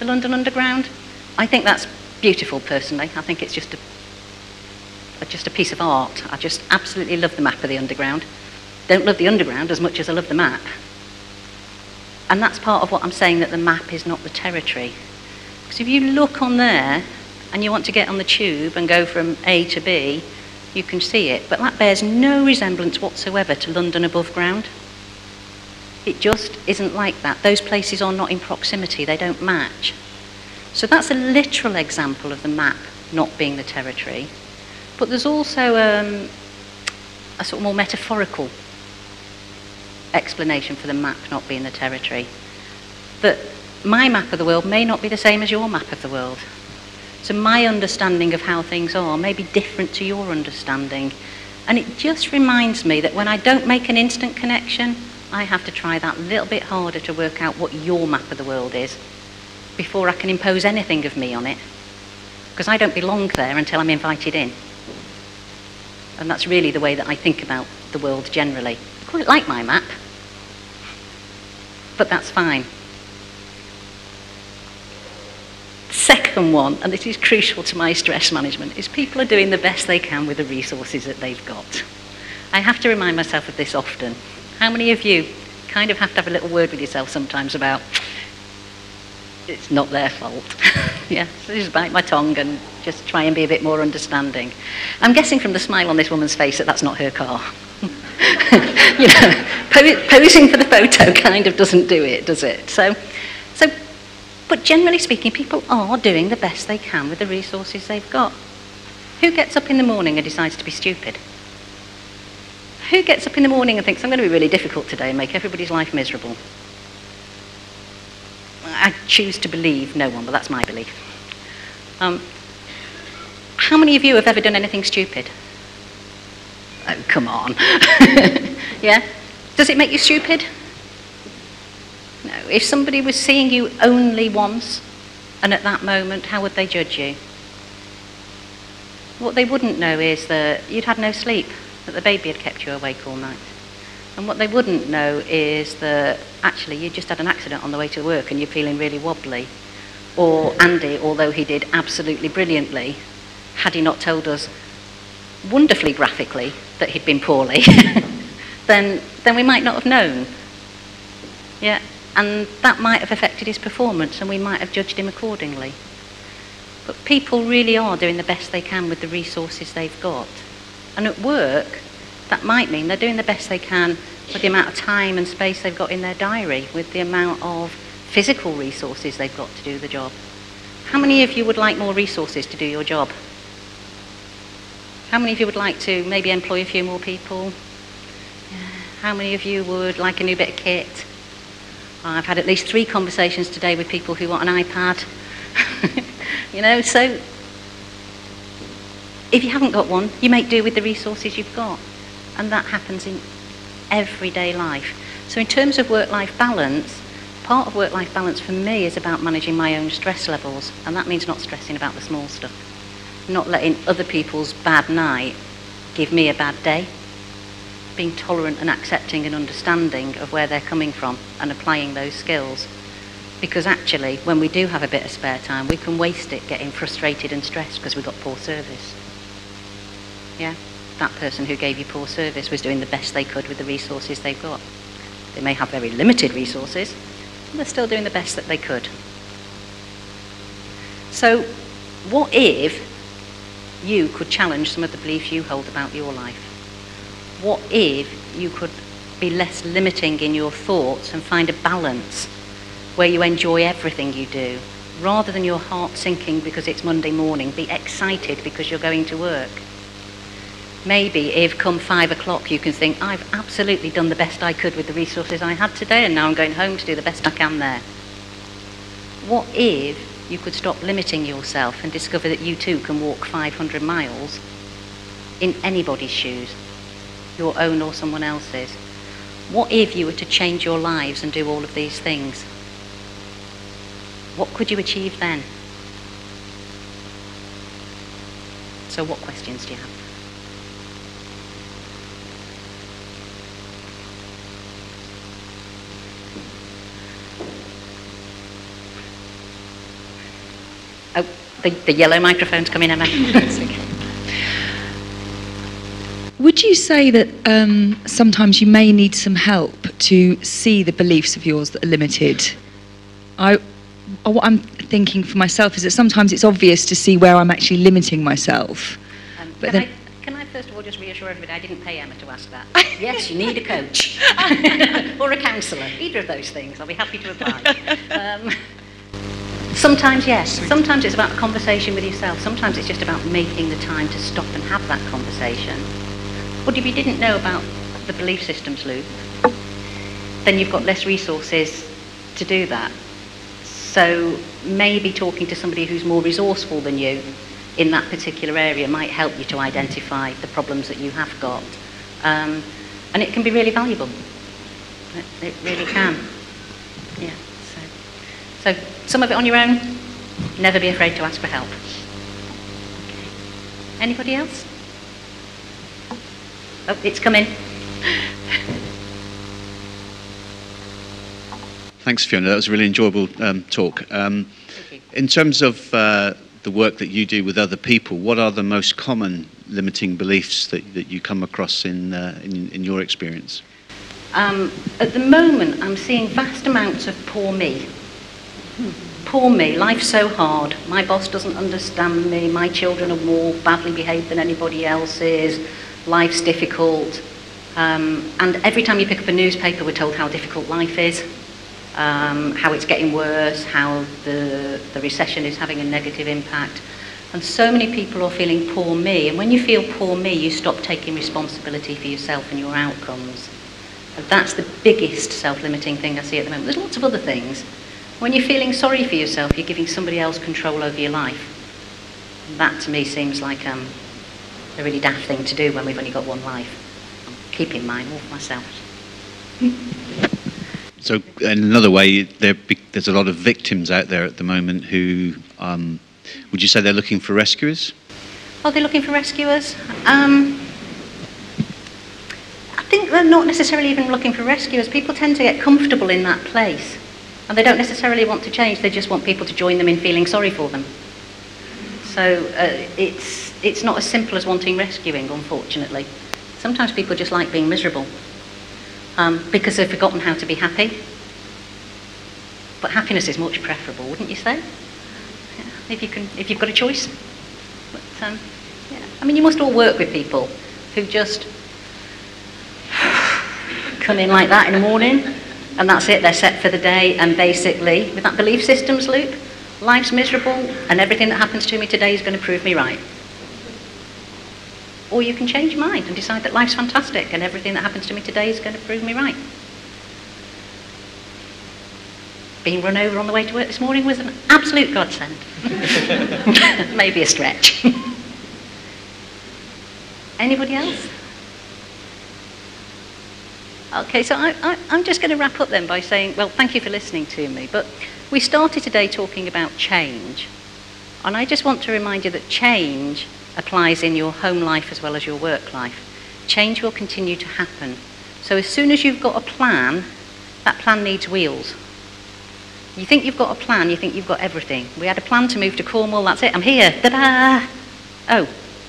the London Underground. I think that's beautiful, personally. I think it's just a piece of art. I just absolutely love the map of the Underground. Don't love the Underground as much as I love the map. And that's part of what I'm saying, that the map is not the territory. Because if you look on there and you want to get on the tube and go from A to B, you can see it, but that bears no resemblance whatsoever to London above ground. It just isn't like that. Those places are not in proximity, they don't match. So that's a literal example of the map not being the territory. But there's also a sort of more metaphorical explanation for the map not being the territory. That my map of the world may not be the same as your map of the world. So my understanding of how things are may be different to your understanding. And it just reminds me that when I don't make an instant connection, I have to try that little bit harder to work out what your map of the world is before I can impose anything of me on it. Because I don't belong there until I'm invited in. And that's really the way that I think about the world generally. I quite like my map, but that's fine. Second one, and this is crucial to my stress management, is people are doing the best they can with the resources that they've got. I have to remind myself of this often. How many of you kind of have to have a little word with yourself sometimes about, it's not their fault? Yeah, so just bite my tongue and just try and be a bit more understanding. I'm guessing from the smile on this woman's face that that's not her car. You know, posing for the photo kind of doesn't do it, does it? But generally speaking, people are doing the best they can with the resources they've got. Who gets up in the morning and decides to be stupid? Who gets up in the morning and thinks, I'm going to be really difficult today and make everybody's life miserable? I choose to believe no one, but that's my belief. How many of you have ever done anything stupid? Oh, come on. Yeah? Does it make you stupid? No. If somebody was seeing you only once, and at that moment, how would they judge you? What they wouldn't know is that you'd had no sleep, that the baby had kept you awake all night. And what they wouldn't know is that actually you just had an accident on the way to work and you're feeling really wobbly. Or Andy, although he did absolutely brilliantly, had he not told us wonderfully graphically that he'd been poorly, then we might not have known. Yeah, and that might have affected his performance and we might have judged him accordingly. But people really are doing the best they can with the resources they've got. And at work, that might mean they're doing the best they can with the amount of time and space they've got in their diary, with the amount of physical resources they've got to do the job. How many of you would like more resources to do your job? How many of you would like to maybe employ a few more people? How many of you would like a new bit of kit? I've had at least 3 conversations today with people who want an iPad. You know, so if you haven't got one, you make do with the resources you've got. And that happens in everyday life. So in terms of work-life balance, part of work-life balance for me is about managing my own stress levels. And that means not stressing about the small stuff. Not letting other people's bad night give me a bad day. Being tolerant and accepting and understanding of where they're coming from and applying those skills. Because actually, when we do have a bit of spare time, we can waste it getting frustrated and stressed because we got poor service. Yeah? That person who gave you poor service was doing the best they could with the resources they've got. They may have very limited resources, but they're still doing the best that they could. So, what if you could challenge some of the beliefs you hold about your life? What if you could be less limiting in your thoughts and find a balance where you enjoy everything you do, rather than your heart sinking because it's Monday morning, be excited because you're going to work? Maybe if come 5 o'clock you can think, I've absolutely done the best I could with the resources I had today and now I'm going home to do the best I can there. What if you could stop limiting yourself and discover that you too can walk 500 miles in anybody's shoes, your own or someone else's? What if you were to change your lives and do all of these things? What could you achieve then? So what questions do you have? Oh, the yellow microphone's coming, Emma. Would you say that sometimes you may need some help to see the beliefs of yours that are limited? What I'm thinking for myself is that sometimes it's obvious to see where I'm actually limiting myself. Can I first of all just reassure everybody, I didn't pay Emma to ask that. Yes, you need a coach or a counsellor, either of those things. I'll be happy to oblige. Sometimes, yes. Sometimes it's about a conversation with yourself. Sometimes it's just about making the time to stop and have that conversation. But if you didn't know about the belief systems loop, then you've got less resources to do that. So maybe talking to somebody who's more resourceful than you in that particular area might help you to identify the problems that you have got. And it can be really valuable. It really can. Yeah. So some of it on your own, never be afraid to ask for help. Okay. Anybody else? Oh, it's coming. Thanks, Fiona. That was a really enjoyable talk. In terms of the work that you do with other people, what are the most common limiting beliefs that you come across in your experience? At the moment, I'm seeing vast amounts of poor me. Poor me, life's so hard, my boss doesn't understand me, my children are more badly behaved than anybody else's, life's difficult, and every time you pick up a newspaper we're told how difficult life is, how it's getting worse, how the recession is having a negative impact, and so many people are feeling poor me, and when you feel poor me you stop taking responsibility for yourself and your outcomes, and that's the biggest self-limiting thing I see at the moment. There's lots of other things. When you're feeling sorry for yourself, you're giving somebody else control over your life. And that to me seems like a really daft thing to do when we've only got one life. I'm keeping mine all for myself. So in another way, there's a lot of victims out there at the moment who, would you say they're looking for rescuers? Are they looking for rescuers? I think they're not necessarily even looking for rescuers. People tend to get comfortable in that place. And they don't necessarily want to change, they just want people to join them in feeling sorry for them. So it's not as simple as wanting rescuing, unfortunately. Sometimes people just like being miserable because they've forgotten how to be happy. But happiness is much preferable, wouldn't you say? Yeah, if you've got a choice. But, yeah. I mean, you must all work with people who just come in like that in the morning. And that's it, they're set for the day, and basically, with that belief systems loop, life's miserable, and everything that happens to me today is going to prove me right. Or you can change your mind and decide that life's fantastic, and everything that happens to me today is going to prove me right. Being run over on the way to work this morning was an absolute godsend. Maybe a stretch. Anybody else? Okay, so I'm just going to wrap up then by saying, well, thank you for listening to me, but we started today talking about change, and I just want to remind you that change applies in your home life as well as your work life. Change will continue to happen. So as soon as you've got a plan, that plan needs wheels. You think you've got a plan, you think you've got everything. We had a plan to move to Cornwall, that's it, I'm here, ta-da! Oh,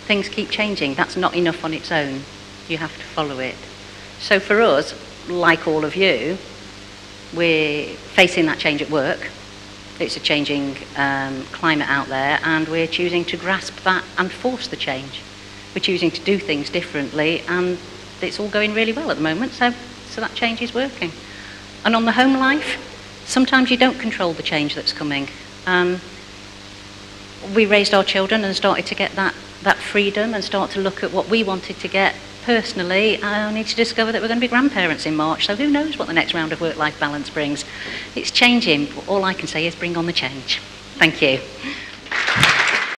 things keep changing, that's not enough on its own. You have to follow it. So for us, like all of you, we're facing that change at work. It's a changing climate out there, and we're choosing to grasp that and force the change. We're choosing to do things differently, and it's all going really well at the moment, so that change is working. And on the home life, sometimes you don't control the change that's coming. We raised our children and started to get that freedom and start to look at what we wanted to get personally. I need to discover that we're going to be grandparents in March, so who knows what the next round of work-life balance brings. It's changing, but all I can say is bring on the change. Thank you.